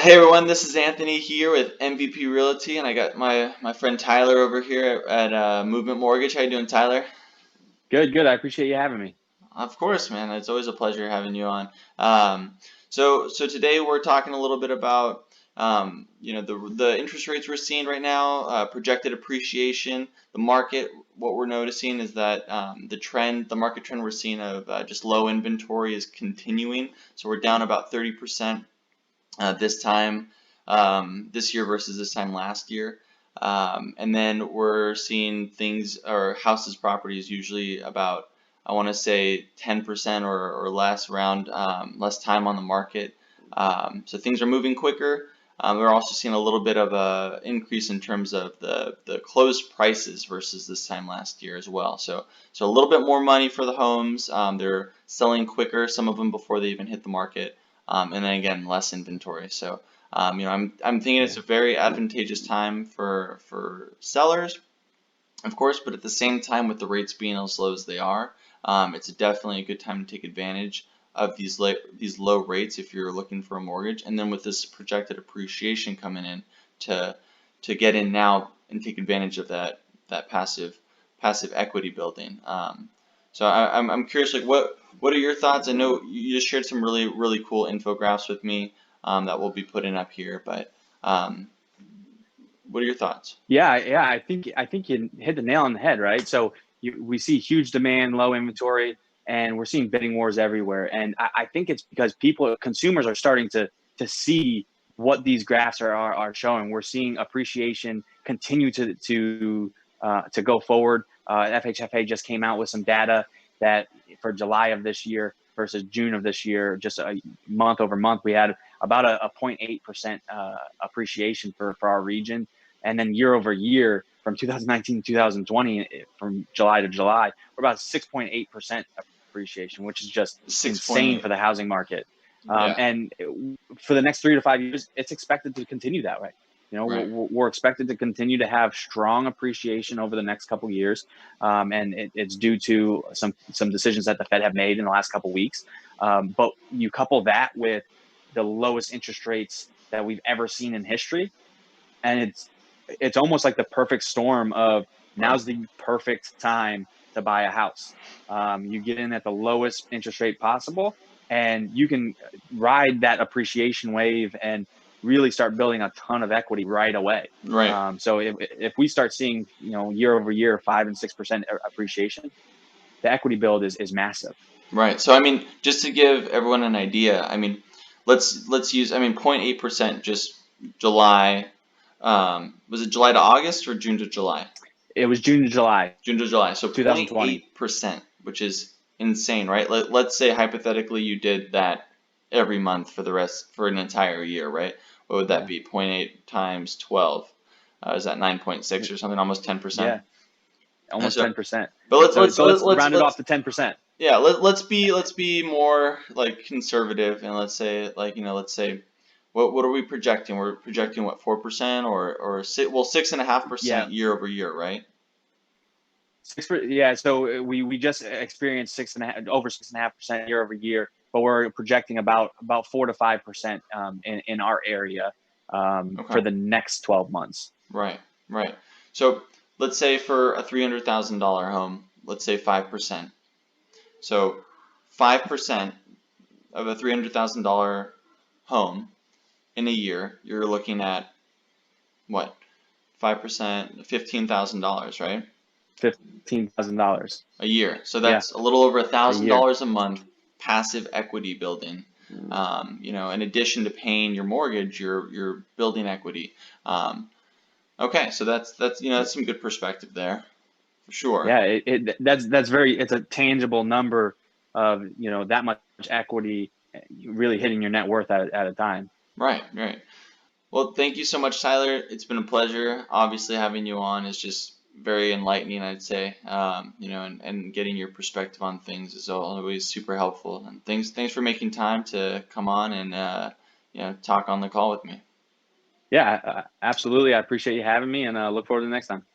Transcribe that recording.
Hey everyone, this is Anthony here with MVP Realty, and I got my friend Tyler over here at Movement Mortgage. How you doing, Tyler? Good, good. I appreciate you having me. Of course, man. It's always a pleasure having you on. So today we're talking a little bit about the interest rates we're seeing right now, projected appreciation, the market. What we're noticing is that the market trend we're seeing of just low inventory is continuing. So we're down about 30% this time this year versus this time last year. And then we're seeing things or houses properties usually about, I want to say 10% or less around less time on the market. So things are moving quicker. We're also seeing a little bit of a increase in terms of the closed prices versus this time last year as well. So a little bit more money for the homes. They're selling quicker, some of them before they even hit the market. And then again, less inventory. So, I'm thinking it's Yeah. a very advantageous time for sellers, of course, but at the same time, with the rates being as low as they are, it's definitely a good time to take advantage of these low rates if you're looking for a mortgage. And then with this projected appreciation coming in to get in now and take advantage of that passive equity building. So I'm curious, like what are your thoughts? I know you just shared some really cool infographics with me that we'll be putting up here, but um, what are your thoughts? Yeah. I think you hit the nail on the head, right? So we see huge demand, low inventory, and we're seeing bidding wars everywhere. And I think it's because consumers are starting to see what these graphs are showing. We're seeing appreciation continue to go forward. FHFA just came out with some data that for July of this year versus June of this year, just a month over month, we had about a 0.8% appreciation for our region. And then year over year from 2019 to 2020, from July to July, we're about 6.8% appreciation, which is just insane 6.8. for the housing market. Yeah. And for the next 3 to 5 years, it's expected to continue that way. Right. We're expected to continue to have strong appreciation over the next couple of years, and it's due to some decisions that the Fed have made in the last couple of weeks. But you couple that with the lowest interest rates that we've ever seen in history, and it's almost like the perfect storm of Right. now's the perfect time to buy a house. You get in at the lowest interest rate possible, and you can ride that appreciation wave and really start building a ton of equity right away. Right. So if we start seeing year over year 5 and 6% appreciation, the equity build is massive. Right. So I mean, just to give everyone an idea, I mean, let's use, I mean, 0.8% just July. Was it July to August or June to July? It was June to July June to July. So 2020. 0.8%, which is insane, right? Let's say hypothetically you did that every month for an entire year, right? What would that Yeah, be? 0.8 times 12. Is that 9.6 or something? Almost 10%. yeah, almost So, 10%. but So let's round it off to 10%. yeah, let's be more like conservative and let's say like let's say what are we projecting? We're projecting what, 4% or well, six and a half Yeah, percent year over year, right? Yeah, so we just experienced 6.5% year over year, but we're projecting about 4 to 5% in our area Okay. for the next 12 months. Right, right. So let's say for a $300,000 home, let's say 5%. So 5% of a $300,000 home in a year, you're looking at what? 5%, $15,000, right? $15,000. A year. So Yeah, that's a little over a a thousand year. dollars a month passive equity building. In addition to paying your mortgage, you're building equity. Okay, so that's some good perspective there for sure. Yeah, it's a tangible number of that much equity really hitting your net worth at a time. Right, right. Well, thank you so much, Tyler. It's been a pleasure. Obviously, having you on is just very enlightening, I'd say. And getting your perspective on things is always super helpful. And thanks for making time to come on and talk on the call with me. Yeah, absolutely. I appreciate you having me, and look forward to the next time.